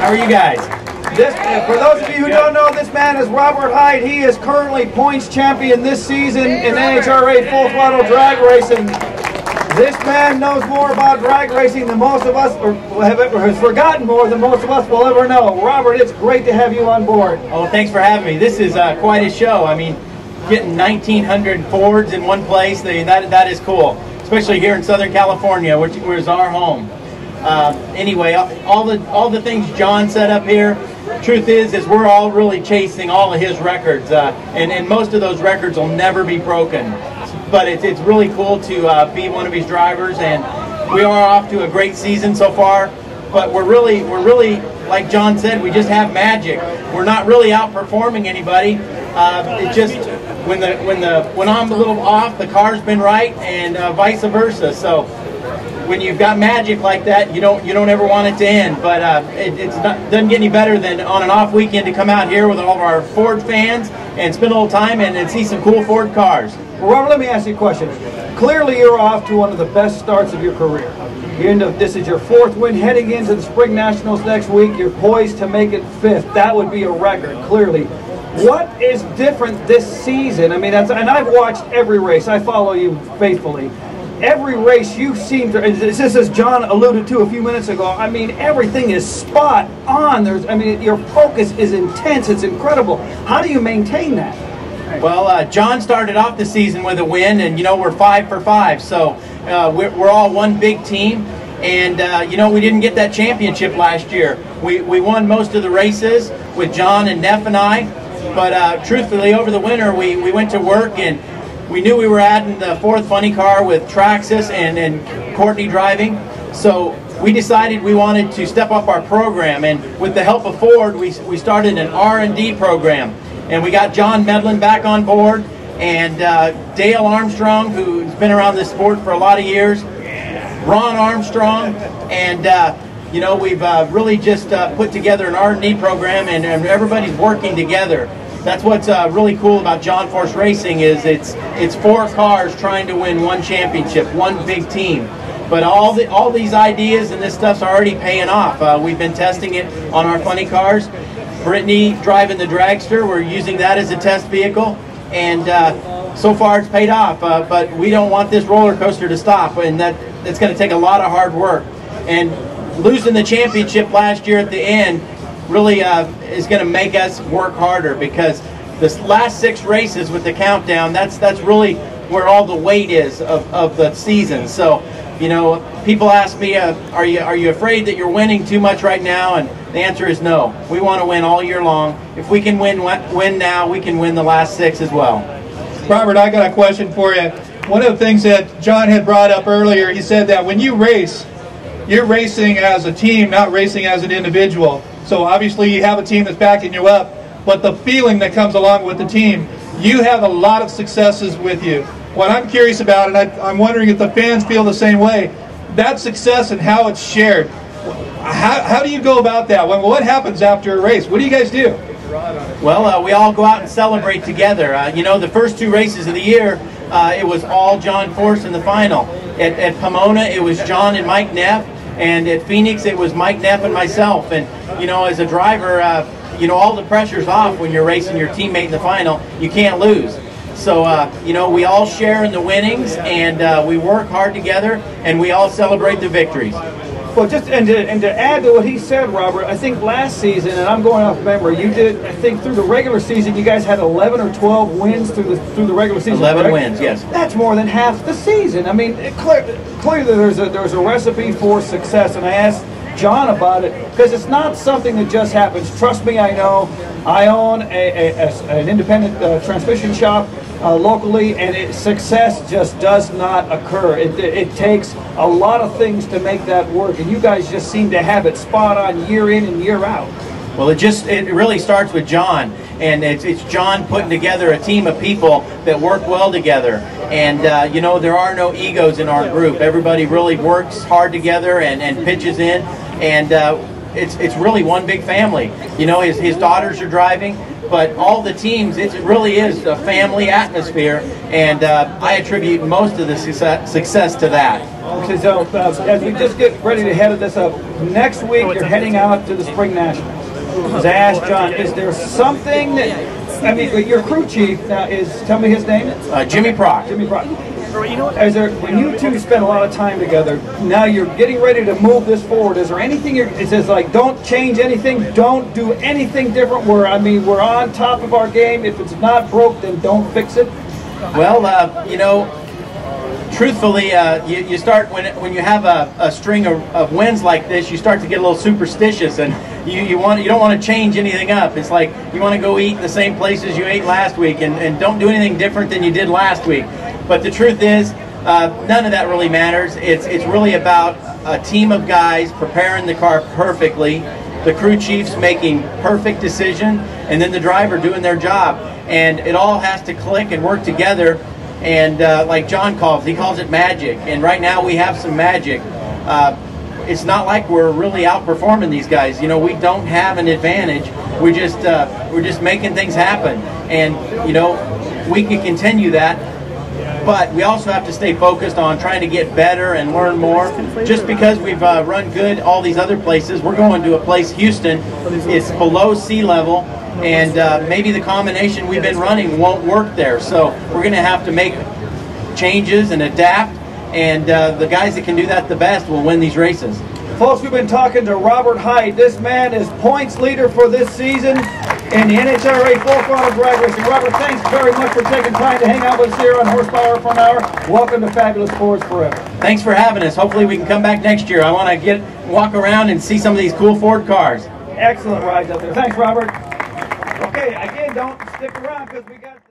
How are you guys? For those of you who don't know, this man is Robert Hight. He is currently points champion this season in NHRA full throttle drag racing. This man knows more about drag racing than most of us, or has forgotten more than most of us will ever know. Robert, it's great to have you on board. Oh, thanks for having me. This is quite a show. I mean, getting 1,900 Fords in one place, that is cool, especially here in Southern California, which is our home. Anyway, all the things John set up here, truth is we're all really chasing all of his records, and most of those records will never be broken. But it's really cool to be one of his drivers, and we are off to a great season so far. But we're really, like John said, we just have magic. We're not really outperforming anybody. It just when I'm a little off, the car's been right, and vice versa. So when you've got magic like that, you don't ever want it to end. But doesn't get any better than on an off weekend to come out here with all of our Ford fans and spend a little time and see some cool Ford cars. Well, Robert, let me ask you a question. Clearly, you're off to one of the best starts of your career. This is your 4th win, heading into the Spring Nationals next week. You're poised to make it 5th. That would be a record, clearly. What is different this season? I mean, and I've watched every race. I follow you faithfully. Every race you seem to, just as John alluded to a few minutes ago, I mean, everything is spot on. Your focus is intense. It's incredible. How do you maintain that? Well, John started off the season with a win, and we're 5 for 5, so we're all one big team. And we didn't get that championship last year. We won most of the races with John and Neff and I, but truthfully, over the winter we went to work, and we knew we were adding the 4th funny car with Traxxas and Courtney driving, so we decided we wanted to step up our program, and with the help of Ford, we started an R&D program. And we got John Medlin back on board, and Dale Armstrong, who's been around this sport for a lot of years, Ron Armstrong, and we've really just put together an R&D program, and everybody's working together. That's what's really cool about John Force Racing is it's 4 cars trying to win one championship, one big team. But all these ideas and this stuff's already paying off. We've been testing it on our funny cars. Brittany driving the dragster, we're using that as a test vehicle, and so far it's paid off, but we don't want this roller coaster to stop, and that's going to take a lot of hard work. And losing the championship last year at the end really is going to make us work harder, because this last 6 races with the countdown, that's really where all the weight is of the season. So people ask me, are you afraid that you're winning too much right now? And the answer is no. We want to win all year long. If we can win now, we can win the last 6 as well. Robert, I got a question for you. One of the things that John had brought up earlier, he said that when you race, you're racing as a team, not racing as an individual. So obviously you have a team that's backing you up, but the feeling that comes along with the team, you have a lot of successes with you. What I'm curious about, and I'm wondering if the fans feel the same way, that success and how it's shared. How do you go about that? What happens after a race? What do you guys do? Well, we all go out and celebrate together. The first 2 races of the year, it was all John Force in the final. At Pomona, it was John and Mike Neff, and at Phoenix, it was Mike Neff and myself. And as a driver, all the pressure's off when you're racing your teammate in the final. You can't lose. So, we all share in the winnings, and we work hard together, and we all celebrate the victories. Well, and to add to what he said, Robert, I think last season, and I'm going off memory, you did, I think through the regular season, you guys had 11 or 12 wins through the regular season. 11 correct? wins, yes. That's more than half the season. I mean, clearly there's a recipe for success, and I asked John about it because it's not something that just happens. Trust me, I know. I own an independent transmission shop locally, and success just does not occur. It takes a lot of things to make that work, and you guys just seem to have it spot on year in and year out. Well, it really starts with John, and it's John putting together a team of people that work well together. And there are no egos in our group. Everybody really works hard together and pitches in, and it's really one big family. His daughters are driving, but all the teams, it really is a family atmosphere, and I attribute most of the success to that. So as we just get ready to head this up, next week you're heading out to the Spring Nationals. As I asked John, is there something that, I mean, your crew chief now is, tell me his name? Jimmy Prock. Jimmy Prock. Is there, when you two spend a lot of time together, now you're getting ready to move this forward, is there anything it says like, don't change anything, don't do anything different, we're on top of our game, if it's not broke, then don't fix it? Well, you know, truthfully, you start when you have a string of wins like this, you start to get a little superstitious, and you don't want to change anything up. It's like you want to go eat the same places you ate last week, and don't do anything different than you did last week. But the truth is, none of that really matters. It's really about a team of guys preparing the car perfectly, the crew chiefs making perfect decision, and then the driver doing their job, and it all has to click and work together. And like John calls it magic. And right now we have some magic. It's not like we're really outperforming these guys. You know, we don't have an advantage. We're just making things happen. And you know, we can continue that. But we also have to stay focused on trying to get better and learn more. Just because we've run good all these other places, we're going to a place, Houston. It's below sea level. And maybe the combination we've been running won't work there. So we're going to have to make changes and adapt, and the guys that can do that the best will win these races. Folks, we've been talking to Robert Hight. This man is points leader for this season in the NHRA Full Throttle Drag Racing. Robert, thanks very much for taking time to hang out with us here on Horsepower for an Hour. Welcome to Fabulous Fords Forever. Thanks for having us. Hopefully we can come back next year. I want to walk around and see some of these cool Ford cars. Excellent rides up there. Thanks, Robert. Okay, again, don't stick around because we got...